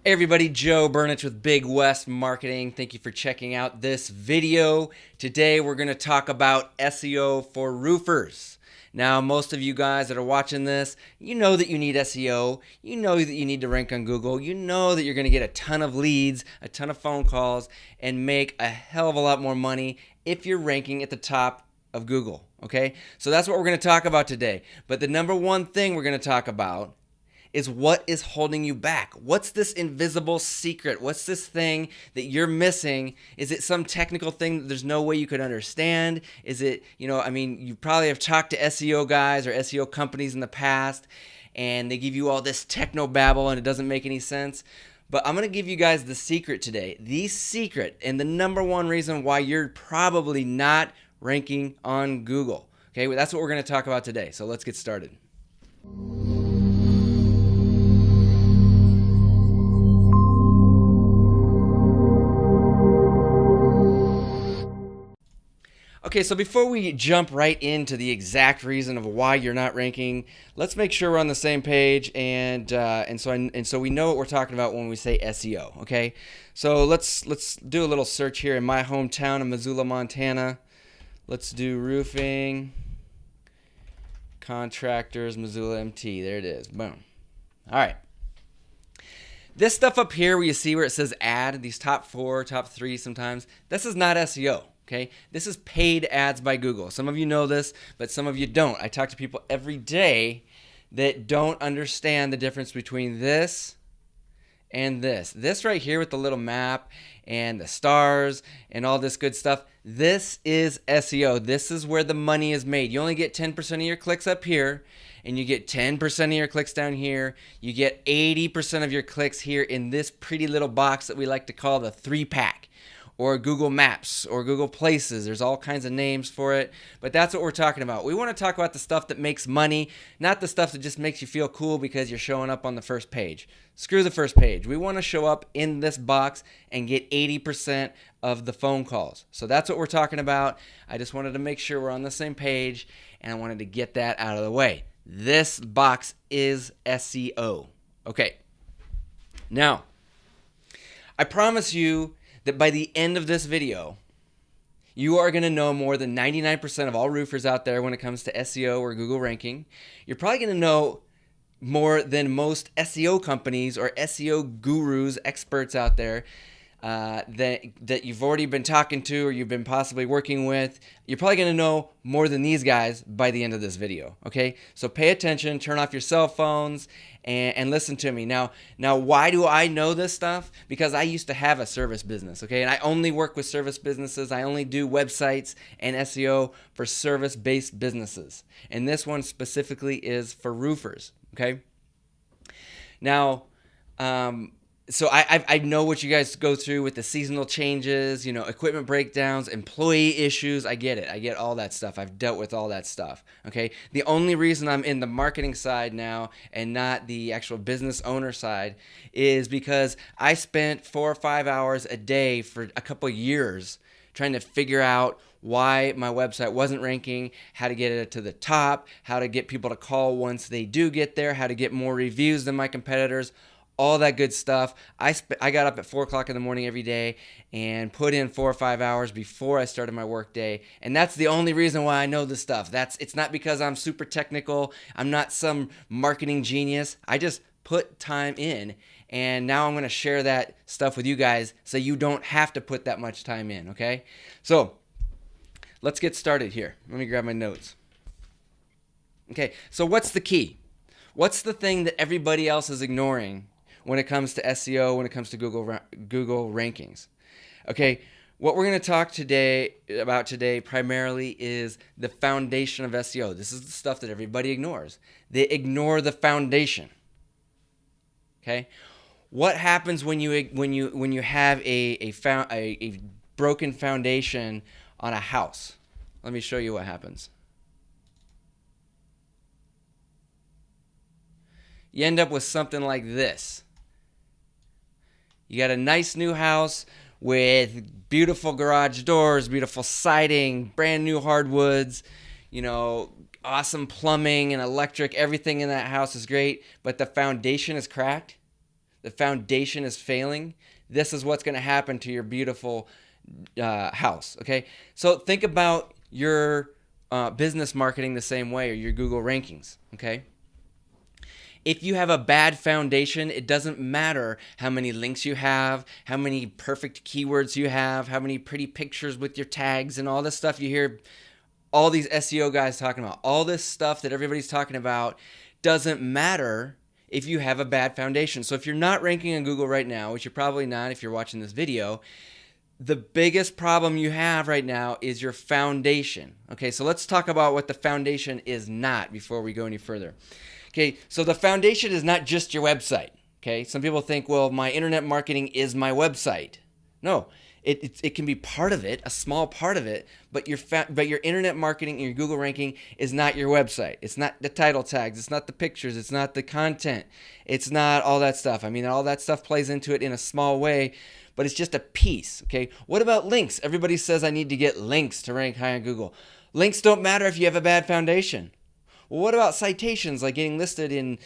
Hey everybody, Joe Burnich with Big West Marketing. Thank you for checking out this video. Today we're going to talk about SEO for roofers. Now, most of you guys that are watching this, you know that you need SEO. You know that you need to rank on Google. You know that you're going to get a ton of leads, a ton of phone calls, and make a hell of a lot more money if you're ranking at the top of Google. Okay? So that's what we're going to talk about today. But the number one thing we're going to talk about is what is holding you back. What's this invisible secret? What's this thing that you're missing? Is it some technical thing that there's no way you could understand? Is it, you probably have talked to SEO guys or SEO companies in the past, and they give you all this techno babble and it doesn't make any sense. But I'm going to give you guys the secret today. The secret and the number one reason why you're probably not ranking on Google. Okay, well, that's what we're going to talk about today. So let's get started. Okay, so before we jump right into the exact reason of why you're not ranking, let's make sure we're on the same page, and so we know what we're talking about when we say SEO. Okay, so let's do a little search here in my hometown of Missoula, Montana. Let's do roofing contractors Missoula MT. There it is. Boom. All right. This stuff up here where you see where it says ad, these top 4, top 3 sometimes, this is not SEO. Okay, this is paid ads by Google. Some of you know this, but some of you don't. I talk to people every day that don't understand the difference between this and this. This right here with the little map and the stars and all this good stuff, this is SEO. This is where the money is made. You only get 10% of your clicks up here, and you get 10% of your clicks down here. You get 80% of your clicks here in this pretty little box that we like to call the 3-pack. Or Google Maps, or Google Places. There's all kinds of names for it, but that's what we're talking about. We want to talk about the stuff that makes money, not the stuff that just makes you feel cool because you're showing up on the first page. Screw the first page. We want to show up in this box and get 80% of the phone calls. So that's what we're talking about. I just wanted to make sure we're on the same page, and I wanted to get that out of the way. This box is SEO. Okay. Now, I promise you that by the end of this video, you are going to know more than 99% of all roofers out there when it comes to SEO or Google ranking. You're probably going to know more than most SEO companies or SEO gurus, experts out there that you've already been talking to or you've been possibly working with. You're probably going to know more than these guys by the end of this video, okay? So pay attention, turn off your cell phones, and listen to me. Now, why do I know this stuff? Because I used to have a service business, okay? And I only work with service businesses. I only do websites and SEO for service-based businesses. And this one specifically is for roofers, okay? Now, so I know what you guys go through with the seasonal changes, equipment breakdowns, employee issues. I get it. I get all that stuff. I've dealt with all that stuff. Okay. The only reason I'm in the marketing side now and not the actual business owner side is because I spent 4 or 5 hours a day for a couple years trying to figure out why my website wasn't ranking, how to get it to the top, how to get people to call once they do get there, how to get more reviews than my competitors. All that good stuff. I got up at 4 o'clock in the morning every day and put in 4 or 5 hours before I started my work day. And that's the only reason why I know this stuff. It's not because I'm super technical. I'm not some marketing genius. I just put time in. And now I'm going to share that stuff with you guys so you don't have to put that much time in, okay? So let's get started here. Let me grab my notes. Okay, so what's the key? What's the thing that everybody else is ignoring when it comes to SEO, when it comes to Google rankings? Okay, what we're going to talk about today primarily is the foundation of SEO. This is the stuff that everybody ignores. They ignore the foundation. Okay, what happens when you have a broken foundation on a house? Let me show you what happens. You end up with something like this. You got a nice new house with beautiful garage doors, beautiful siding, brand new hardwoods, awesome plumbing and electric. Everything in that house is great, but the foundation is cracked. the foundation is failing, this is what's going to happen to your beautiful house. Okay, so think about your business marketing the same way, or your Google rankings. Okay, if you have a bad foundation, it doesn't matter how many links you have, how many perfect keywords you have, how many pretty pictures with your tags and all this stuff you hear all these SEO guys talking about. All this stuff that everybody's talking about doesn't matter if you have a bad foundation. So if you're not ranking on Google right now, which you're probably not if you're watching this video, the biggest problem you have right now is your foundation. Okay, so let's talk about what the foundation is not before we go any further. Okay, so the foundation is not just your website. Okay, some people think, well, my internet marketing is my website. No, it can be part of it, a small part of it, but your internet marketing and your Google ranking is not your website. It's not the title tags, it's not the pictures, it's not the content, it's not all that stuff. I mean, all that stuff plays into it in a small way, but it's just a piece. Okay, what about links? Everybody says I need to get links to rank high on Google. Links don't matter if you have a bad foundation. Well, what about citations, like getting listed in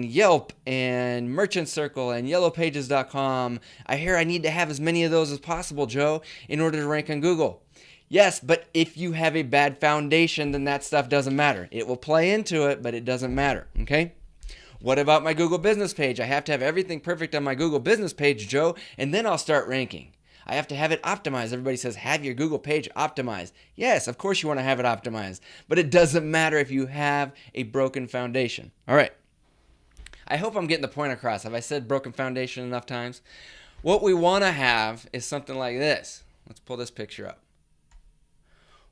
Yelp and Merchant Circle and yellowpages.com? I hear I need to have as many of those as possible, Joe, in order to rank on Google. Yes, but if you have a bad foundation, then that stuff doesn't matter. It will play into it, but it doesn't matter, okay? What about my Google business page? I have to have everything perfect on my Google business page, Joe, and then I'll start ranking. I have to have it optimized. Everybody says, have your Google page optimized. Yes, of course you want to have it optimized, but it doesn't matter if you have a broken foundation. All right. I hope I'm getting the point across. Have I said broken foundation enough times? What we want to have is something like this. Let's pull this picture up.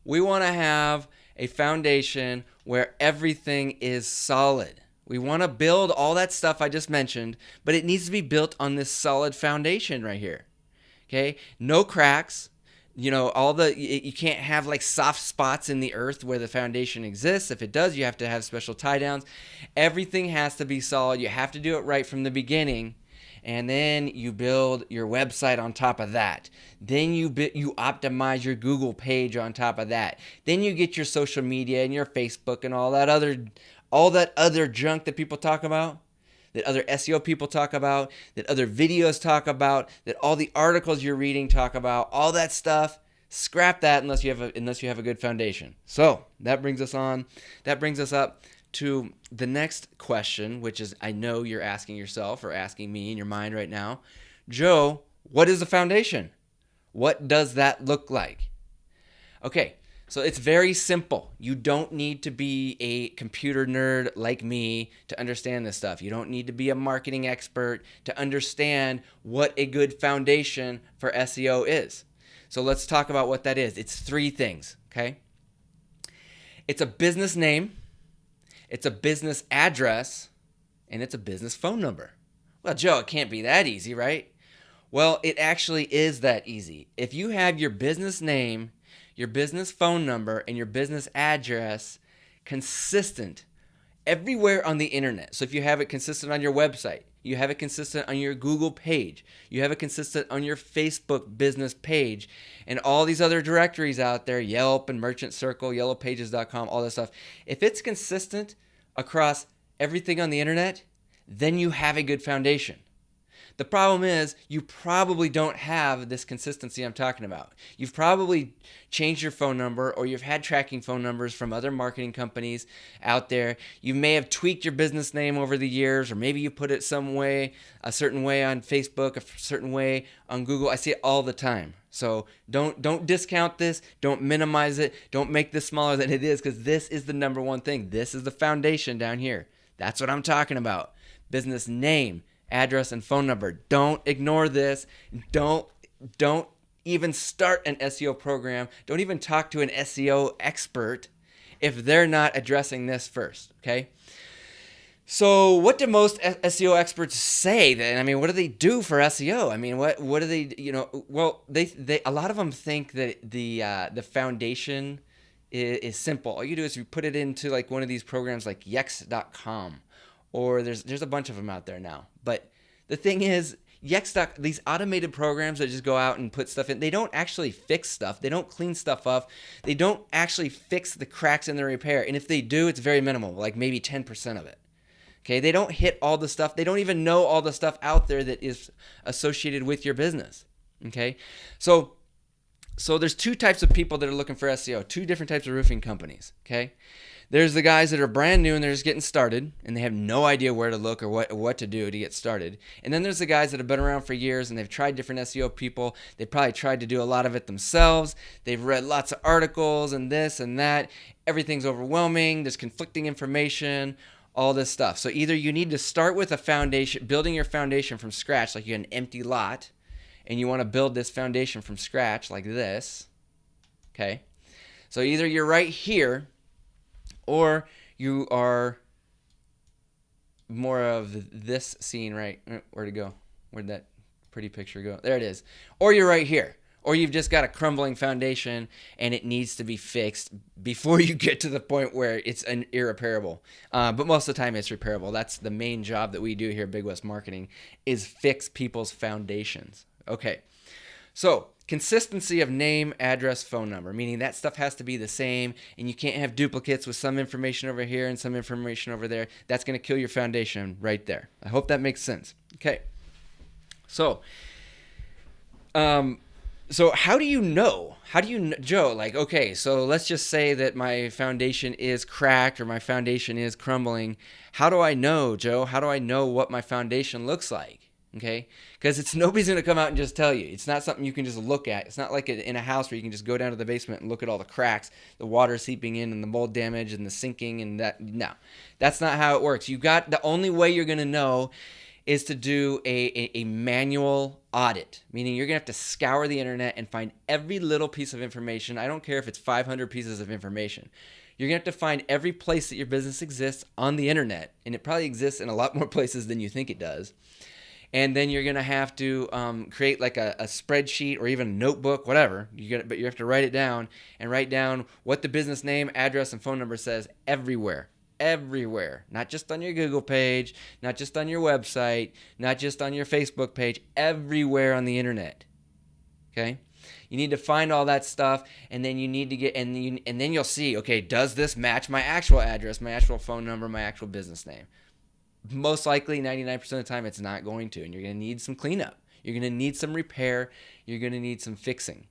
We want to have a foundation where everything is solid. We want to build all that stuff I just mentioned, but it needs to be built on this solid foundation right here. Okay, no cracks. You know, you can't have like soft spots in the earth where the foundation exists. If it does, you have to have special tie downs. Everything has to be solid. You have to do it right from the beginning, and then you build your website on top of that. Then you optimize your Google page on top of that. Then you get your social media and your Facebook and all that other junk that people talk about, that other SEO people talk about, that other videos talk about, that all the articles you're reading talk about, all that stuff. Scrap that unless you have a good foundation. So that brings us up to the next question, which is, I know you're asking yourself or asking me in your mind right now, Joe, what is a foundation? What does that look like? Okay. So it's very simple. You don't need to be a computer nerd like me to understand this stuff. You don't need to be a marketing expert to understand what a good foundation for SEO is. So let's talk about what that is. It's three things, okay? It's a business name, it's a business address, and it's a business phone number. Well, Joe, it can't be that easy, right? Well, it actually is that easy. If you have your business name, your business phone number, and your business address consistent everywhere on the internet. So if you have it consistent on your website, you have it consistent on your Google page, you have it consistent on your Facebook business page, and all these other directories out there, Yelp and Merchant Circle, yellowpages.com, all this stuff. If it's consistent across everything on the internet, then you have a good foundation. The problem is you probably don't have this consistency I'm talking about. You've probably changed your phone number, or you've had tracking phone numbers from other marketing companies out there. You may have tweaked your business name over the years, or maybe you put it some way, a certain way on Facebook, a certain way on Google. I see it all the time. So don't discount this. Don't minimize it. Don't make this smaller than it is, because this is the number one thing. This is the foundation down here. That's what I'm talking about. Business name, address, and phone number. Don't ignore this. Don't even start an SEO program. Don't even talk to an SEO expert if they're not addressing this first, okay? So what do most SEO experts say then? I mean, what do they do for SEO? I mean, what do they, well, they a lot of them think that the foundation is simple. All you do is you put it into like one of these programs like Yext.com, or there's a bunch of them out there now. But the thing is, these automated programs that just go out and put stuff in, they don't actually fix stuff. They don't clean stuff up. They don't actually fix the cracks in the repair. And if they do, it's very minimal, like maybe 10% of it. Okay, they don't hit all the stuff. They don't even know all the stuff out there that is associated with your business. Okay, so there's two types of people that are looking for SEO, two different types of roofing companies. Okay, there's the guys that are brand new and they're just getting started and they have no idea where to look or what to do to get started. And then there's the guys that have been around for years and they've tried different SEO people. They probably tried to do a lot of it themselves. They've read lots of articles and this and that. Everything's overwhelming. There's conflicting information, all this stuff. So either you need to start with a foundation, building your foundation from scratch, like you have an empty lot, and you want to build this foundation from scratch like this. Okay. So either you're right here, or you are more of this scene, right? Where'd it go? Where'd that pretty picture go? There it is. Or you're right here. Or you've just got a crumbling foundation and it needs to be fixed before you get to the point where it's irreparable. But most of the time it's repairable. That's the main job that we do here at Big West Marketing, is fix people's foundations. Okay. So consistency of name, address, phone number, meaning that stuff has to be the same and you can't have duplicates with some information over here and some information over there. That's going to kill your foundation right there. I hope that makes sense. Okay. So how do you know? Joe, like, okay, so let's just say that my foundation is cracked or my foundation is crumbling. How do I know, Joe? How do I know what my foundation looks like? Okay, because nobody's going to come out and just tell you. It's not something you can just look at. It's not like in a house where you can just go down to the basement and look at all the cracks, the water seeping in and the mold damage and the sinking and that. No, that's not how it works. The only way you're going to know is to do a manual audit, meaning you're going to have to scour the internet and find every little piece of information. I don't care if it's 500 pieces of information. You're going to have to find every place that your business exists on the internet, and it probably exists in a lot more places than you think it does. And then you're going to have to create like a spreadsheet or even a notebook, whatever. But you have to write it down and write down what the business name, address, and phone number says everywhere. Everywhere. Not just on your Google page, not just on your website, not just on your Facebook page, everywhere on the internet. Okay? You need to find all that stuff, and then you need to get, and then you'll see, okay, does this match my actual address, my actual phone number, my actual business name? Most likely 99% of the time it's not going to, and you're going to need some cleanup. You're going to need some repair. You're going to need some fixing.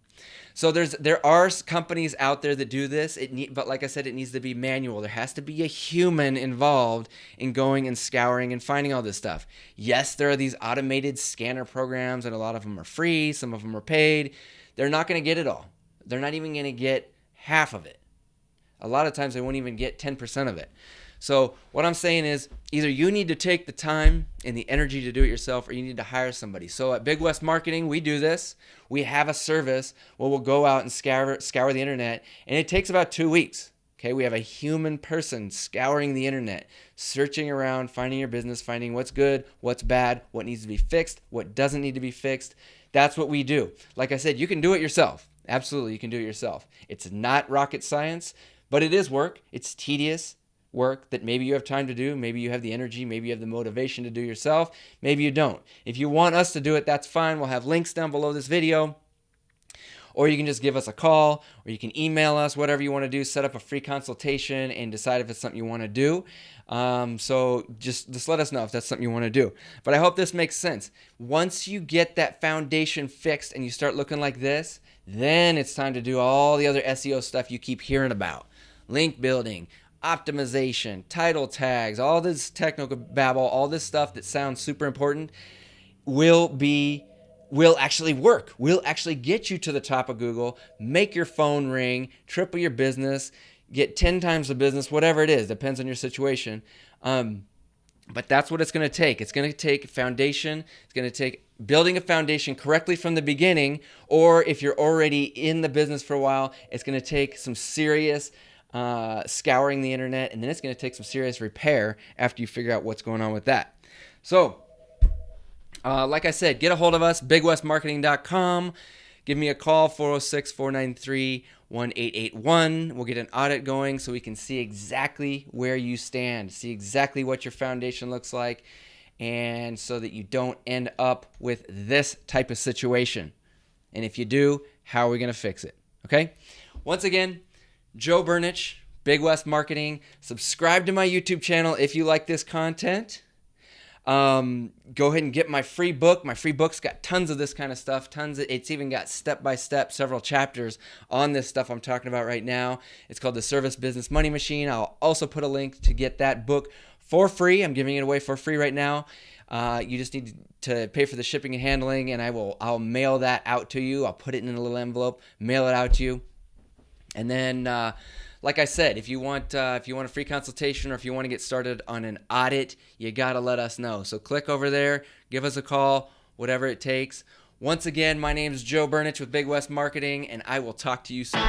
So there are companies out there that do this, but like I said, it needs to be manual. There has to be a human involved in going and scouring and finding all this stuff. Yes, there are these automated scanner programs, and a lot of them are free. Some of them are paid. They're not going to get it all. They're not even going to get half of it. A lot of times they won't even get 10% of it. So what I'm saying is either you need to take the time and the energy to do it yourself, or you need to hire somebody. So at Big West Marketing, we do this. We have a service where we'll go out and scour the internet, and it takes about 2 weeks. Okay, we have a human person scouring the internet, searching around, finding your business, finding what's good, what's bad, what needs to be fixed, what doesn't need to be fixed. That's what we do. Like I said, you can do it yourself. Absolutely, you can do it yourself. It's not rocket science, but it is work. It's tedious work that maybe you have time to do. Maybe you have the energy. Maybe you have the motivation to do yourself. Maybe you don't. If you want us to do it, that's fine. We'll have links down below this video. Or you can just give us a call, or you can email us, whatever you want to do. Set up a free consultation and decide if it's something you want to do. So just let us know if that's something you want to do. But I hope this makes sense. Once you get that foundation fixed and you start looking like this, then it's time to do all the other SEO stuff you keep hearing about. Link building, optimization, title tags, all this technical babble, all this stuff that sounds super important will actually work. Will actually get you to the top of Google, make your phone ring, triple your business, get 10 times the business, whatever it is, depends on your situation. But that's what it's going to take. It's going to take foundation. It's going to take building a foundation correctly from the beginning, or if you're already in the business for a while, it's going to take some serious scouring the internet, and then it's going to take some serious repair after you figure out what's going on with that. So, like I said, get a hold of us, bigwestmarketing.com. Give me a call, 406-493-1881. We'll get an audit going so we can see exactly where you stand, see exactly what your foundation looks like, and so that you don't end up with this type of situation. And if you do, how are we going to fix it? Okay? Once again, Joe Burnich, Big West Marketing. Subscribe to my YouTube channel if you like this content. Go ahead and get my free book. My free book's got tons of this kind of stuff. It's even got step-by-step, several chapters on this stuff I'm talking about right now. It's called The Service Business Money Machine. I'll also put a link to get that book for free. I'm giving it away for free right now. You just need to pay for the shipping and handling, and I'll mail that out to you. I'll put it in a little envelope, mail it out to you. And then, like I said, if you want a free consultation, or if you want to get started on an audit, you gotta let us know. So click over there, give us a call, whatever it takes. Once again, my name is Joe Burnich with Big West Marketing, and I will talk to you soon.